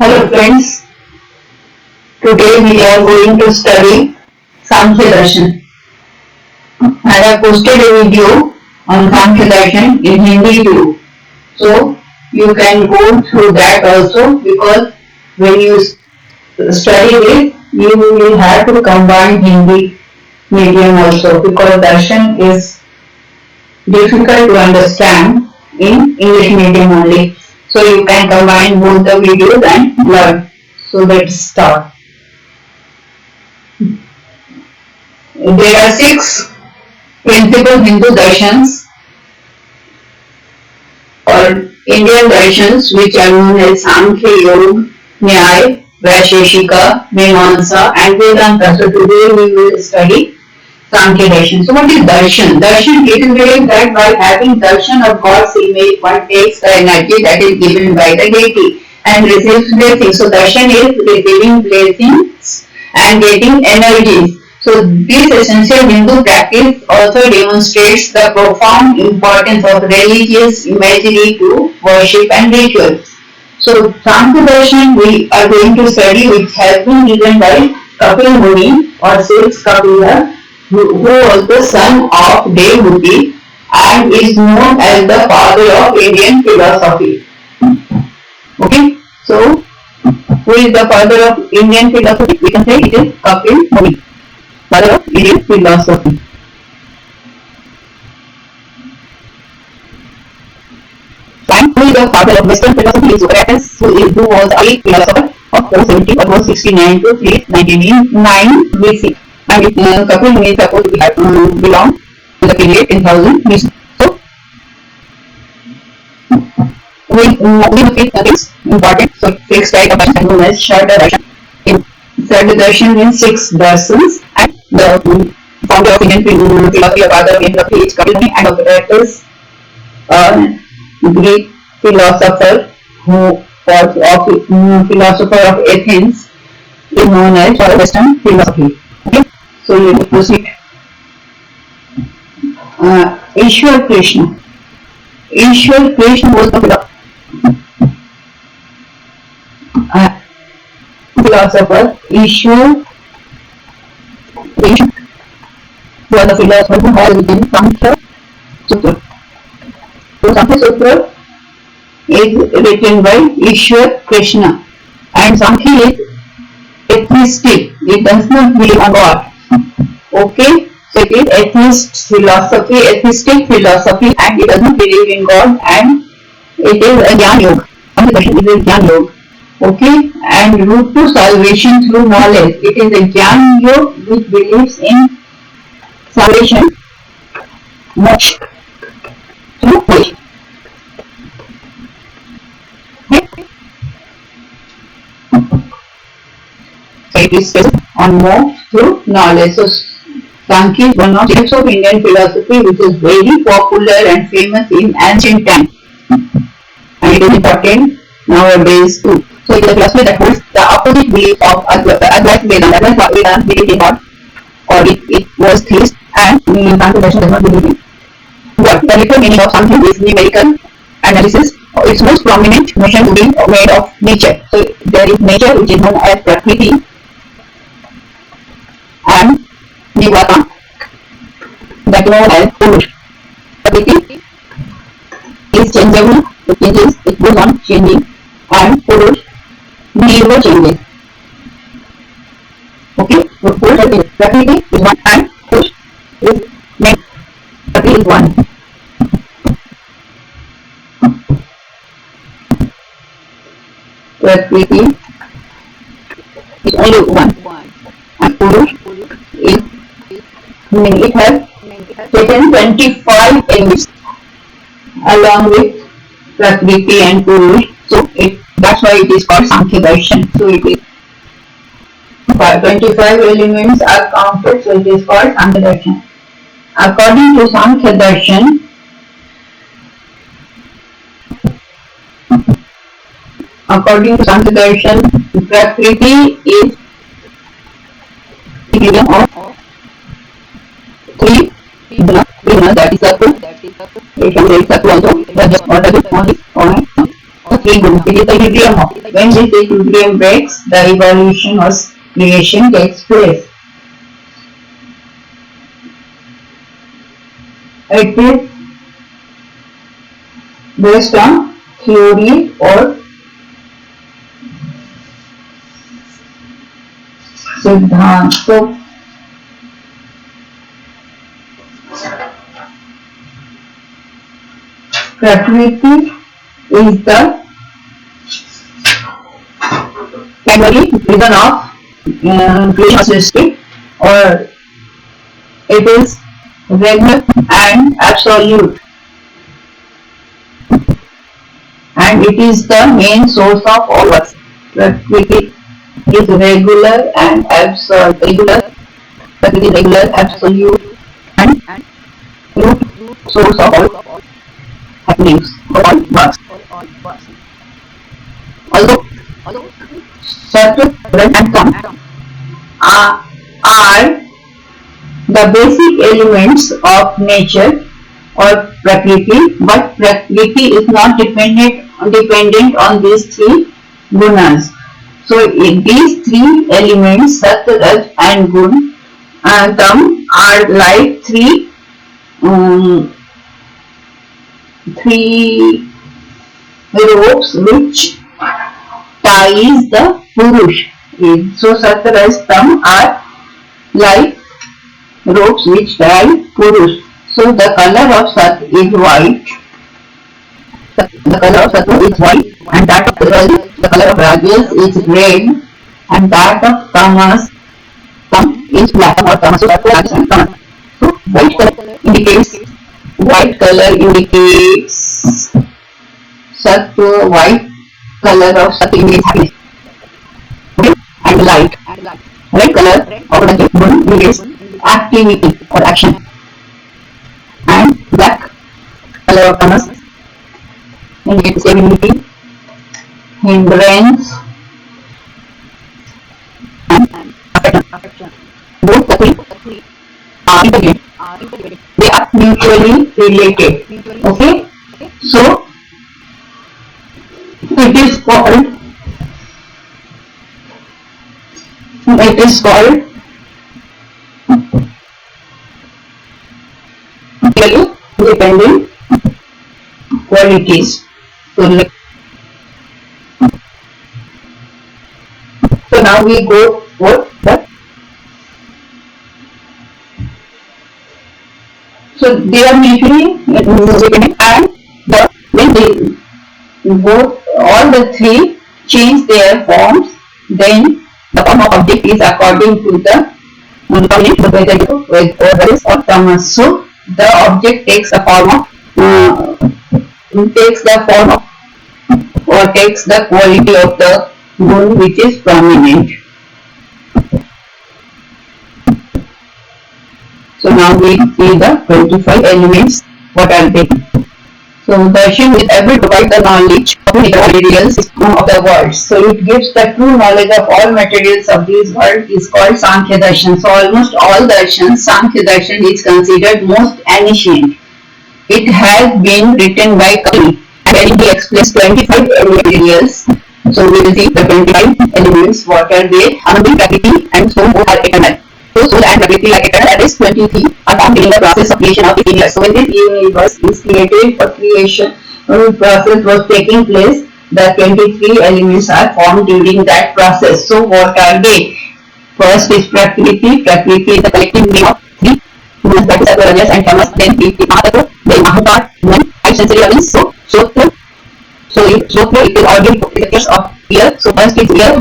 Hello friends, today we are going to study Samkhya Darshan. I have posted a video on Samkhya Darshan in Hindi too. So you can go through that also, because when you study it, you will have to combine Hindi medium also, because Darshan is difficult to understand in English medium only. So you can combine both the videos and learn. So let's start. There are 6 principal Hindu darshans or Indian darshans, which are known as Samkhya, Yoga, Nyaya, Vaisheshika, Mimamsa and Vedanta. So today we will study Samkhya Darshan. So what is Darshan? Darshan, it is believed that by having darshan of God's image, one takes the energy that is given by the deity and receives blessings. So darshan is receiving blessings and getting energies. So this essential Hindu practice also demonstrates the profound importance of religious imagery to worship and rituals. So Samkhya Darshan we are going to study, which has been written by Kapil Muni or says Kapila, who was the son of Devahuti and is known as the father of Indian philosophy. Okay, so who is the father of Indian philosophy? We can say it is Kapil Muni, father of Indian philosophy. And who is the father of Western philosophy? Is Socrates, who was a philosopher of 470 or 469 to 399 BC. And Kapil Muni is supposed to belong to the period 10,000 BC. So, we repeat things important. So, 6 types of darshan known as Sharda Darshan. Sharda Darshan means 6 darshans, and the founder of Indian philosophy or father of Indian philosophy is Kapil Muni, and of that is Greek philosopher who was philosopher of Athens is known as Western philosophy. Okay, so we will proceed. Ishwar Krishna. Ishwar Krishna was the philosopher. Ishwar Krishna was the philosopher who has written Samkhya Sutra. So Samkhya Sutra is written by Ishwar Krishna, and Samkhya is atheistic. It does not believe on God. Okay, so it is atheistic philosophy, and it does not believe in God, and it is a Jnana Yoga. It is Jnana Yoga. Okay, and route to salvation through knowledge. It is a Jnana Yoga which believes in salvation, moksha, through knowledge. It is based on more through knowledge. So Samkhya is one of the types of Indian philosophy which is very popular and famous in ancient times, and it is important nowadays too. So it is a philosophy that holds the opposite belief of Advaita Vedanta. Advaita Vedanta believed in God, or it was theist, and Samkhya Darshan does not believe in God. The literal meaning of Samkhya is numerical analysis. Its most prominent notion to be made of nature. So there is nature, which is known as Prakriti, and Nivata, that is known as Purush. Prakriti is changeable, it changes, it goes on changing, and Purush never changes. Okay, so Purush is Prakriti is one, and Purush is many. Prakriti is one. Prakriti is only one, and Purush is many. It has taken 25 elements along with Prakriti and Purush. So that's why it is called Samkhya Darshan. So it is 25 elements are counted, so it is called Samkhya Darshan. According to Samkhya Darshan, Prakriti is the medium of 3 gunas, that is Sattva. It can say Sattva also, but just not a bit only, or 3 gunas. It is the medium of When this equilibrium breaks, the evolution or creation takes place. It is based on theory or सिद्धांत. So Prakriti is the primary reason of creation of history, or it is regular and absolute, and it is the main source of all works. Prakriti is regular and absolute, absolute, and root source of all happenings, all works. Although Sattva, Raj and Tam are the basic elements of nature or Prakriti, but Prakriti is not dependent on these three gunas. So these three elements, Sattva, Raj and Gun, Tam, are like three ropes which ties the Purush. So Sattva, Raj, Tam are like ropes which tie Purush. So the color of Sat is white. The color of Sattva is white, and that of the color of Rajas is red, and that of Tamas is black or Tamas. So Rajas and Tamas. So white color indicates Sattva. White color of Sattva indicates happiness. Okay? And light. Red color of Rajas indicates activity or action, and black color of Tamas indicates stability, hindrance, and affection. Both the three are integrated. They are mutually related. Okay? So it is called independent qualities. So now we go for the. So they are mutually independent, and when they both all the three change their forms, then the form of object is according to the combination whether it is or Tamas. So the object takes the form of or takes the quality of the gun which is prominent. So now we see the 25 elements. What are they? So darshan is able to provide the knowledge of the materials of the world. So it gives the true knowledge of all materials of this world is called Sankhya Darshan. So almost all darshans, Sankhya Darshan is considered most ancient. It has been written by Kali, and he explains 25 materials. So we will see the 25 elements. What are they? Anandi, Prakriti, and so both are eternal. So soul and Prakriti are eternal, and this 23 are found during the process of creation of the universe. So when this universe is created for creation, process was taking place, the 23 elements are formed during that process. So what are they? First is Prakriti. Prakriti is the collective name of three gunas, that is Sattva, Rajas and Tamas. Then Mahatattva, then Mahapat, then 5 sensory organs. So Sotra. So Sotra is organ of ear. So first is ear.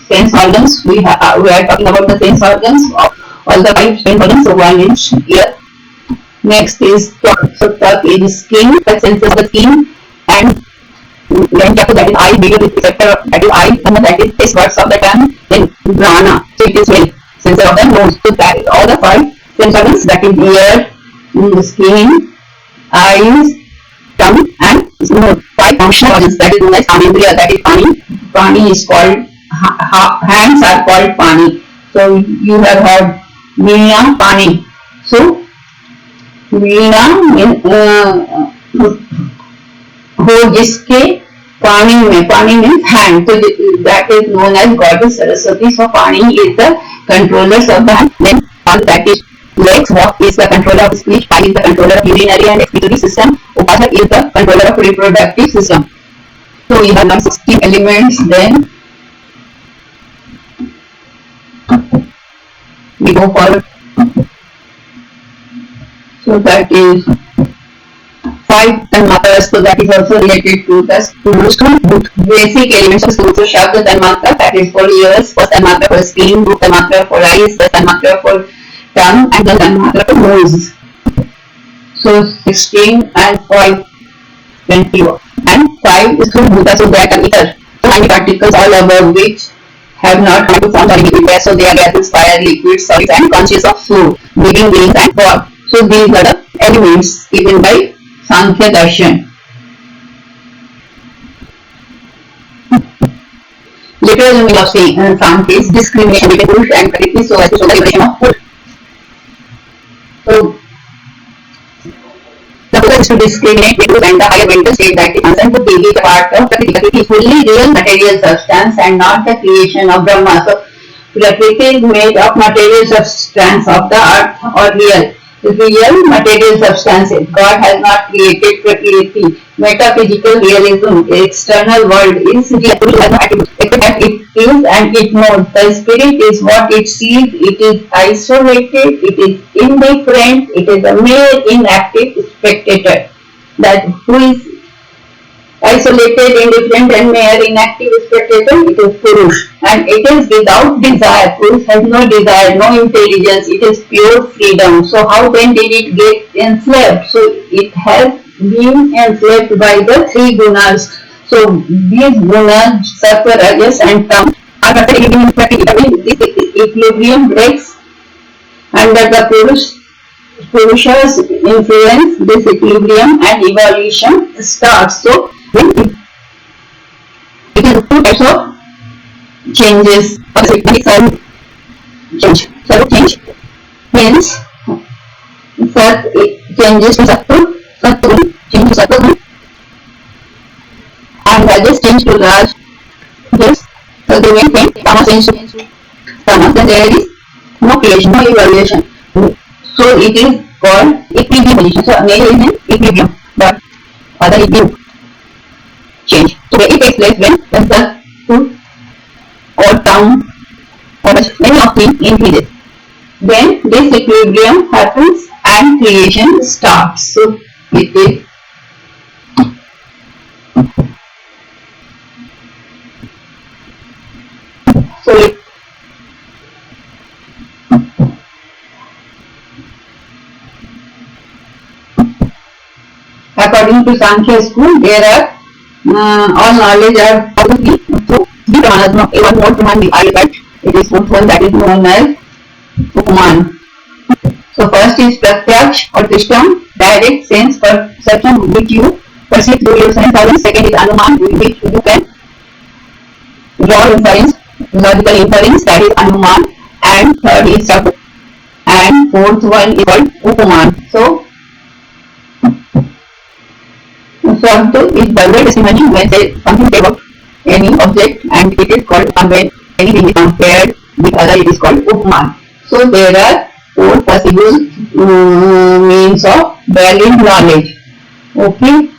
Sense organs. We are talking about the sense organs of all the 5 sense organs. So one is ear. Next is tongue. So tongue is skin, that senses the skin, and then that is eye, bigger receptor, that is eye, and that is taste buds of the tongue. Then grana, so it is smell, sensor of the nose. So that is all the 5 sense organs, that is ear, skin, eyes, tongue, and nose. 5 functional organs, that is known as Amindriya, that is Pani. Pani is called, hands are called Pani. So you have heard Veena, Pani. So Veena हो जिसके Pani means hand. So that is known as Goddess Saraswati. So Pani is the controllers of the hand. Then all that is legs. What is the controller of speech? Pai is the controller of urinary and excretory system. Upasa is the controller of reproductive system. So we have 16 elements. Then we go forward. So that is 5 tanmatras, so that is also related to the basic elements of Sutra. Shabda tanmatra, that is for ears, first tanmatra for skin, root tanmatra for eyes, first tanmatra for tongue, and then tanmatra for nose. So 16 and 5, 21. And 5 is through bhuta, so that are ether. So tiny particles all above which have not come to form solid liquid, so they are gases, fire, liquids, solids, and conscious of flow, living beings, and fog. So these are the elements given by Sankhya Darshan. Literal meaning of Sankhya is discrimination between Purush and Prakriti, so as to show the liberation of Purush. So the Buddha is to discriminate between and the higher mental state that is concerned to Devi, the part of Prakriti. Prakriti is fully real material substance and not the creation of Brahma. So Prakriti is made of material substance of the earth or real. Real material substances. God has not created Prakriti. Metaphysical realism, the external world is real, except that it feels and it knows. The spirit is what it sees, it is isolated, it is indifferent, it is a mere inactive spectator. That who is isolated, indifferent, and mere inactive spectator, it is Purush. And it is without desire. Purush has no desire, no intelligence, it is pure freedom. So how then did it get enslaved? So it has been enslaved by the 3 gunas. So these gunas, Sattva, Rajas, and Tam, are not equilibrium. This equilibrium breaks under the Purusha's influence. This equilibrium and evolution starts. So it is 2 types of changes. Sattva change means Sat changes to Sattva, Sattva change to Sattva, and Rajas change to Raj. Yes, so the main thing, Tamas change to Tamas, then there is no creation, no evaluation. So it is called equilibrium position. So nature is in equilibrium, but other equilibrium change. So it takes place when the food or town or many of things increases. Then this equilibrium happens and creation starts. So it is according to Sankhya school, there are all knowledge are probably through the Pramanas. One more Praman I but it is one that is known as Upaman. So first is Pratyaksh or Tistam, direct sense perception which you perceive through your sense organs. Second is Anuman, which you can draw inference, logical inference, that is Anuman. And third is Sabd. And fourth one is called Upaman. So Sabd is verbal testimony when there is something about any object and it is called, and when anything is compared with other it is called Upaman. So there are 4 possible means of valid knowledge. Okay.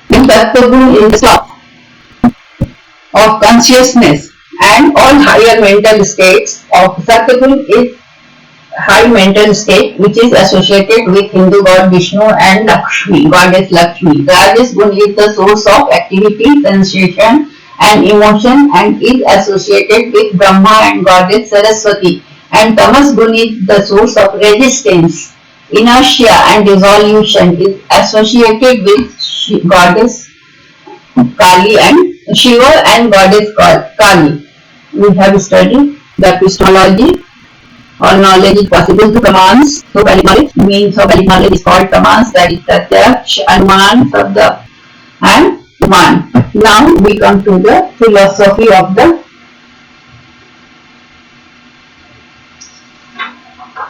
The Sattva is the top of consciousness and all higher mental states of Sattva is high mental state which is associated with Hindu god Vishnu and Lakshmi, goddess Lakshmi. Rajas Gun is the source of activity, sensation and emotion and is associated with Brahma and goddess Saraswati. And Tamas Gun is the source of resistance, inertia and dissolution, is associated with goddess Kali and Shiva and goddess Kali. We have studied the epistemology. All knowledge is possible to commands. So valid knowledge means of valid knowledge is called commands, that is Pratyaksh, Anuman, Sabda and Uman. Now we come to the philosophy of the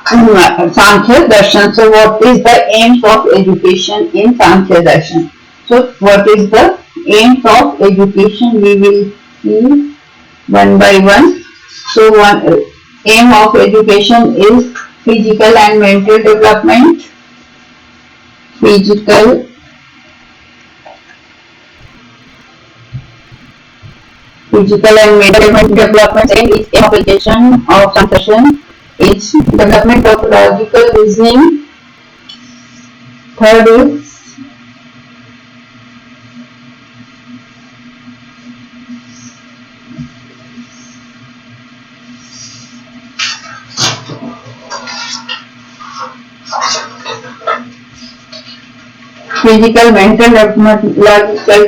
Sankhya Darshan. So what is the aim of education in Sankhya Darshan? So what is the aims of education? We will see one by one. So one aim of education is physical and mental development. Physical and mental development, and its application of some session is development of logical reasoning. Third is physical, mental development, logical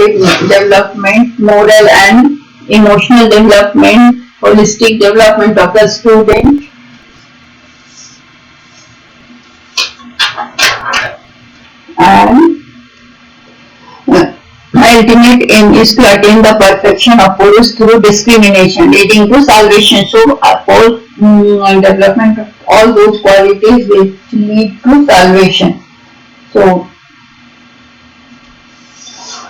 development, moral and emotional development, holistic development of the student, and ultimate aim is to attain the perfection of Purus through discrimination, leading to salvation. So, all development of all those qualities which lead to salvation. So,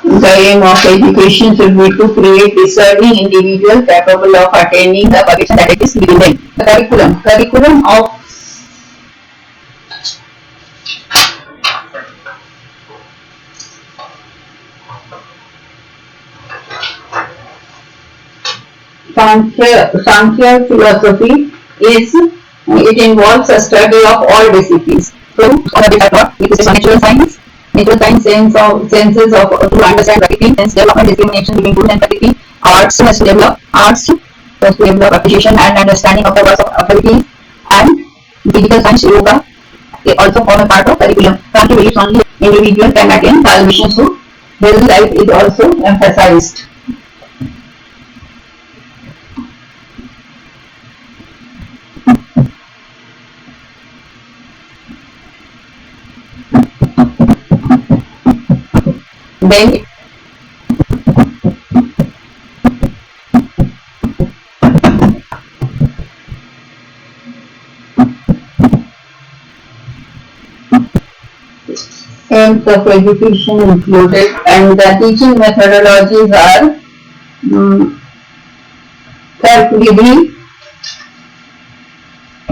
the aim of education should be to create discerning individuals capable of attaining the perfection that is within them. The curriculum of Sankhya philosophy is, it involves a study of all disciplines. So, it is natural science, senses of to understand practically, sense development, discrimination between good and practically, arts has to develop appreciation and understanding of the words of authorities, and physical science, yoga, they also form a part of curriculum. Sankhya believes only individual can attain salvation, so healthy life is also emphasized. Then aims of education included, and the teaching methodologies are Tarkvidi,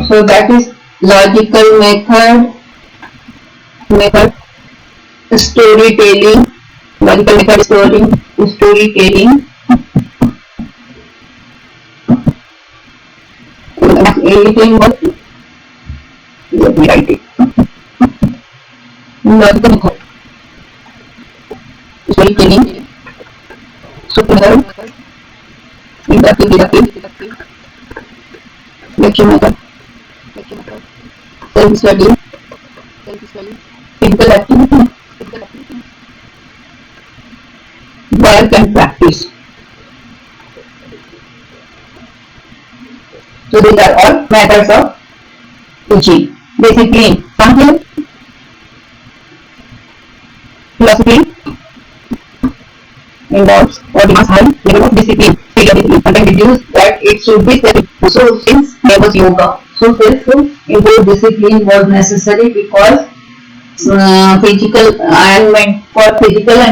so that is logical method, storytelling, logical method, storytelling, anything was let me write it. Logical method, storytelling, super method, inductive, deductive, lecture method, self-study, physical activity, work and practice. So these are all methods of teaching. Discipline, Sankhya philosophy involves or demands high level of discipline, and reduce that it should be self. So since there was yoga, so self-imposed discipline was necessary because physical and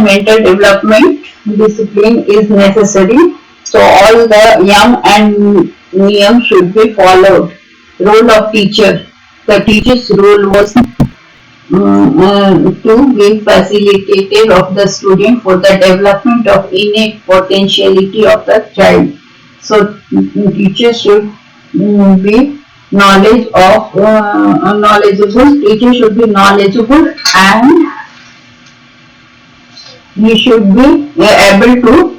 mental development, discipline is necessary. So all the yam and niyam should be followed. Role of teacher. The teacher's role was to be facilitator of the student for the development of innate potentiality of the child. So teacher should be knowledgeable. Teacher should be knowledgeable, and he should be able to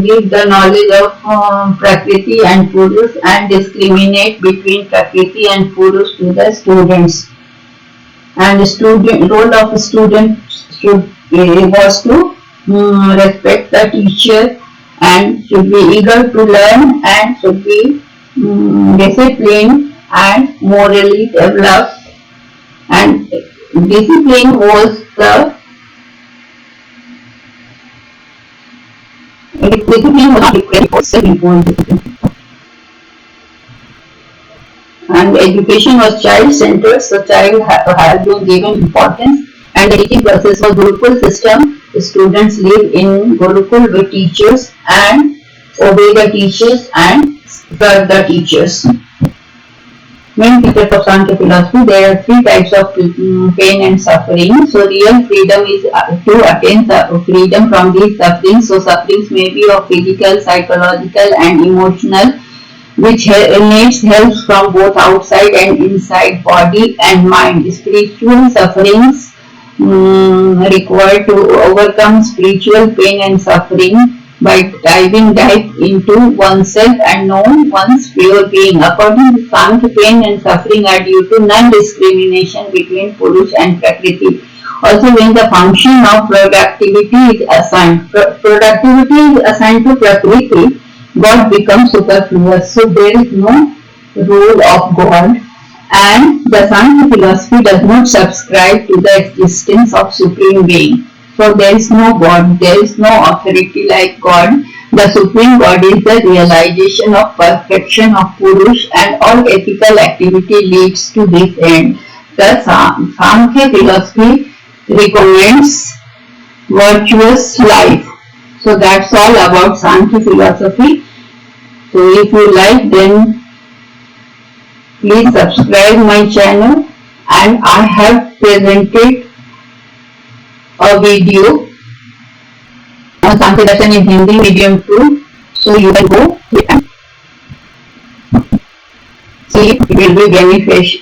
give the knowledge of Prakriti and Purus and discriminate between Prakriti and Purus to the students. And the role of the student was to respect the teacher and should be eager to learn and should be disciplined and morally developed. And discipline was not required for self-imposed discipline. And education was child-centered, so child has been given importance, and the teaching process was Gurukul system students live in Gurukul with teachers and obey the teachers and serve the teachers. Main features of Sankhya philosophy, there are three types of pain and suffering. So real freedom is to attain freedom from these sufferings. So sufferings may be of physical, psychological and emotional, which needs help from both outside and inside body and mind. Spiritual sufferings required to overcome spiritual pain and suffering by diving deep into oneself and know one's pure being. According to Sankhya, pain and suffering are due to non-discrimination between Purush and Prakriti. Also, when the function of productivity is assigned, to Prakriti, God becomes superfluous. So there is no role of God, and the Sankhya philosophy does not subscribe to the existence of Supreme Being. So there is no God, there is no authority like God. The Supreme God is the realization of perfection of Purush, and all ethical activity leads to this end. The Sankhya philosophy recommends virtuous life. So that's all about Sankhya philosophy. So if you like, then please subscribe my channel, and I have presented a video on Sankhya Darshan in Hindi medium too, so you can go and see it will be beneficial